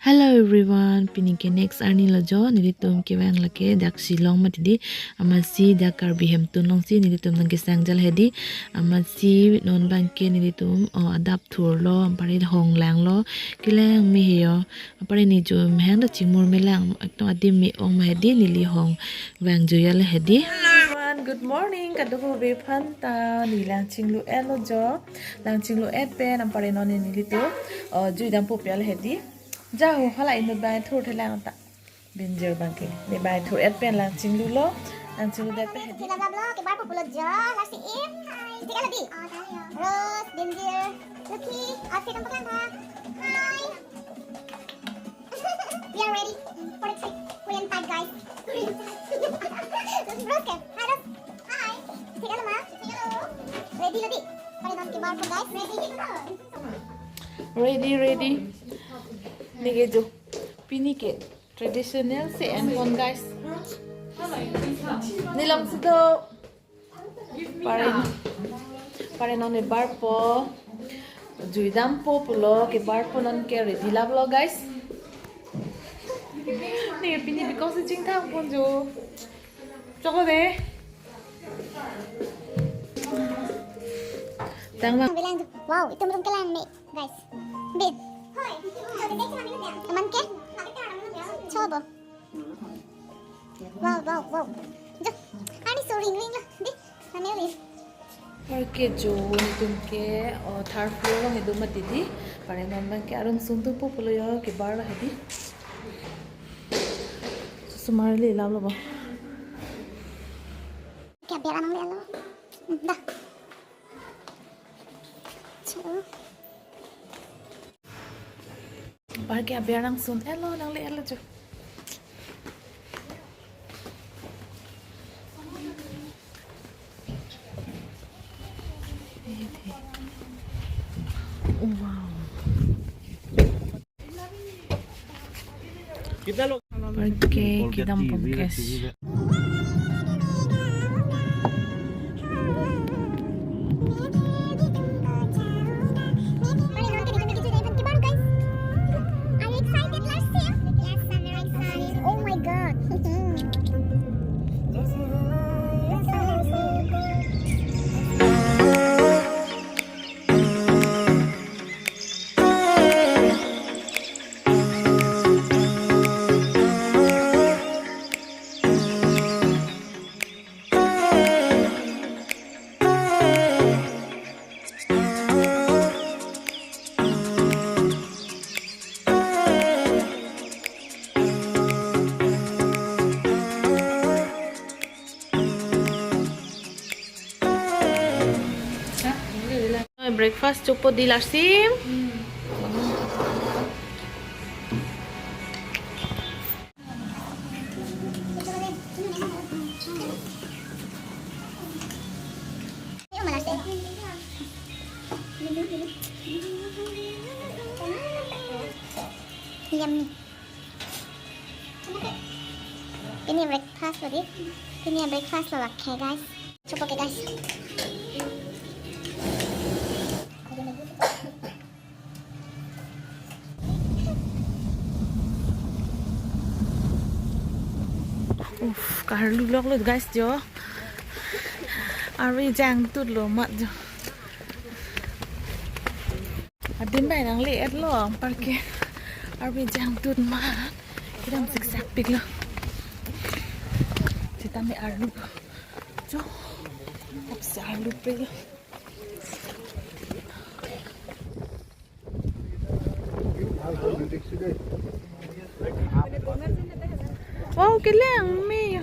Hello everyone, pinike next arni lojo nilitum kewang lake dak Shillong matidi amasi dak karbi hemtun longsi nilitum nang kesangjal hedi amasi non banke nilitum adap thur lo ampari hong lang lo kileng mi heyo ampari ni jo mehang da chimur melang akto adim mi ong mahedi nili hong wang joyal hedi. Hello everyone, good morning. Kadugo be phanta nilang chinglu elo jo lang chinglu pen ampari non nilitum juidam popial hedi. Jauh halai nu bai thur thelang ta binjer bangke ni bai thur et pen lang chinglu lo lang chinglu det pe hedi la bla ke bar populo jo la si im ti ala di rose binjer lucky outfit ang pakan ha hi we are ready for the trip Korean time guys rose ke hi rose hi ti ala ma ready lagi pare nam ke bar po guys ready nige jo pinike traditional se and one guys nilam sido pare non bar po juidam po pulo ke bar po non ke ready lab lo guys ni pini because ching thang pon jo choko de tang wow itu meron kalan nih guys bid aman ke coba wow ani so ring lah di nani li Parke jo nitum ke third floor lo hedu matidi pare non bank ke arum suntu po pulo yo ke bar lo hedi sumarli lam lo ba kaya biar anong lian lo dah Parke biar nang sun elo nang le elo jo wow Parke kidam pungkes breakfast cupo di lasim yummy ini breakfast tadi ini breakfast lo oke guys coba oke guys cả lưu lóc luôn guys jo ari jang tut lo mat jo adin bai nang le et lo parke ari jang tut ma kidam zigzag pik lo kita me alu jo apsa alu pe lo wow keleng mi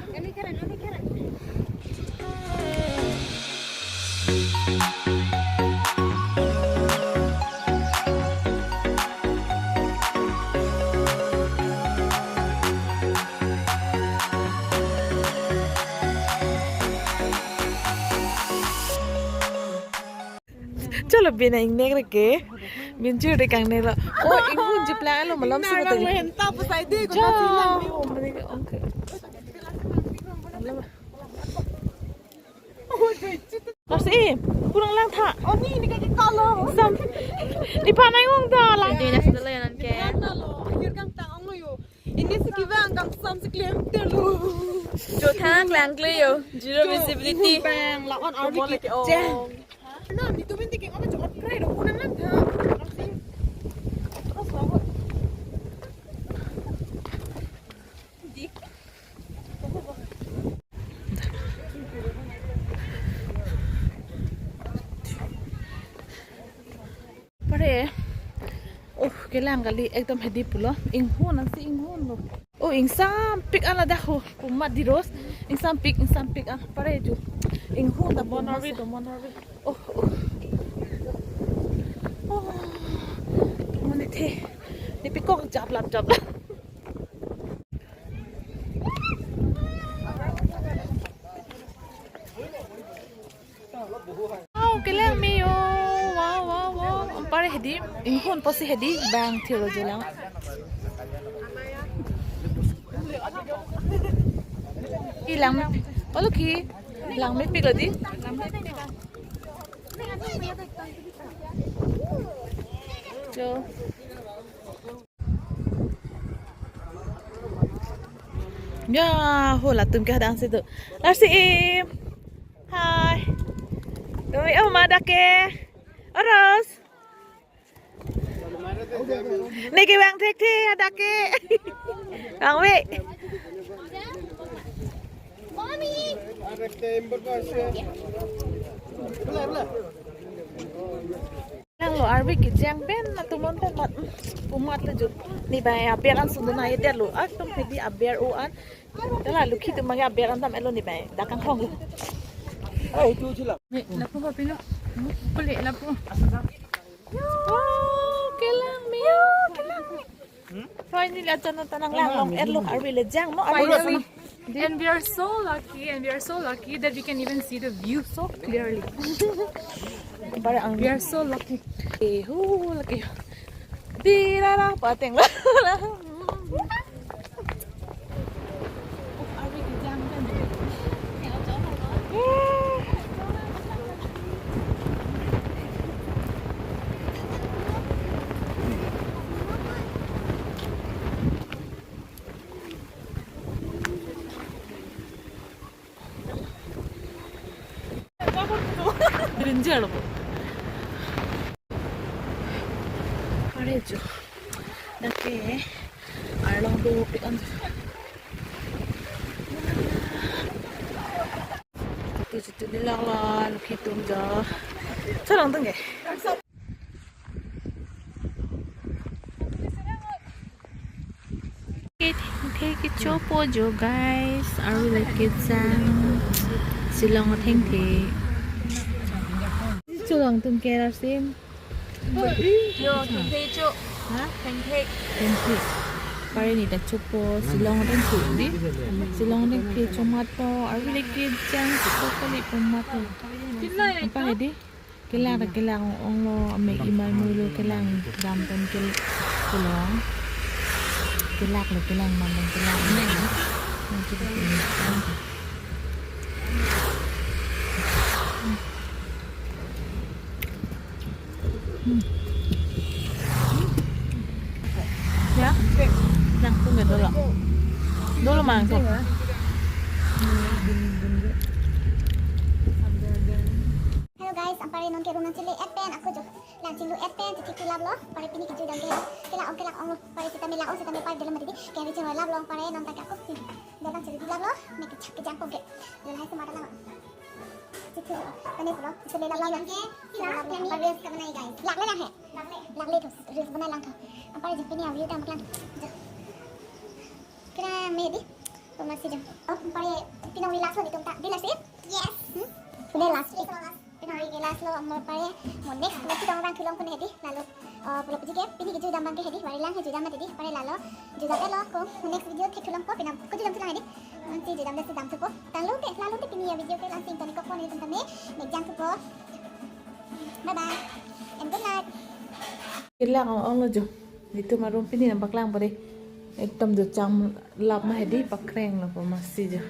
cho là bên này nghe được kế bên chưa để càng này là ôi anh hôn chụp lại luôn mà lâm sinh từ hiện tao phải sai đi còn tao chỉ làm đi ôm mình ok nó sẽ kurang lang thả ini cái con lo sam di panai wong ta lang Hindi na sila yan ang kaya. Chỗ thang lang clear, zero visibility. Bang, lawan Arby Jang. Nah, itu binti kayak apa coklat keren dong, kunan kan? Terus lawan. Pare, cái làng kali ekdom hedi pulo, inghun nanti inghun lo. Oh, insam pik ala dah kumat di ros, insam pik ah, pare ju, inghun dah monarvi. Oh, mana teh, ni pikok jap lap. Oh, cái làng mio, wow, pare hedi, inghun pasti hedi, bang thiro jelang. Hilang, oh ki, hilang me pik lagi. Jo. Ya, hola tum kah dang situ. Narsim. Hai. Doi oh mana ke? Oros. Niki bang tek ada ke? Bang we. Mommy. Lang lo arbi ki jang ben na tumon pen mat pumat le ju ni ba ya beran sunduna ye der lo ak tum hedi aber o an dala lu ki tum ma ya beran tam elo ni ba da kan thong lo ai tu chila Lapo ba pino? Puli lapo. oh kelang mio kelang Roy ni la tan tanang lang long elo arbi le jang no arbi And we are so lucky that we can even see the view so clearly. bare ang We are so lucky. hu lucky di ra pa teng la arbi ki jang ben Brinjal po. Parejo. Dake arlong do pikan. Itu nila la lukitum ja. Sarang tengge. Take it chopo jo guys. Are we like kids Shillong theng the. Shillong tum ke Narsim. Yo, pancake cho. Ha? Pancake. Theng the. Pare ni ta chopo Shillong theng the di. Shillong theng the tomato. Are we like kids chopo kali tomato. Apa hedi? Kelang ong lo ame imai mulu kelang dam ton Shillong. Kelang mandang kelang ni. Nanti begini. Ya. Nang pun gak dulu. Dulu mangkok. Hello guys, ang pare non kero nang chili pen aku jo. Lang chinglu pen titi kulab lo, pare pini kicu dang kela ong lo, pare sita mila ong sita me par dalam mati kaya bicu lab lo pare non tak aku. Dalam chili kulab lo, me kejang pok ke. Dalam hai semata lang. Cicu, kani lo, chili lab lang ke. Lab le pare res ka banai guys. Lak le lang hai. Lak le tu res banai lang tu. Ang pare jin pini view tam lang. Kira me di. Masih jam. Oh, pare pinaw relax lo di tum tak. Di last Yes. Sudah last week. Pinari gelas lo amor pare mo next nanti dong orang tulong kun hedi lalu pulau puji ke pini gitu dambang ke hedi warilang he judam tadi pare lalu judam lo ko next video ke tulong ko pinam ko judam tulang hedi nanti judam desi dam tupo lalu te pini ya video ke langsung tani ko ko ni tentang me jam tupo bye bye and good night Kelang ong lo jo. Dito marum pini nampak lang pare. Ekdom jo jam lap ma hedi pakreng lo masih jo.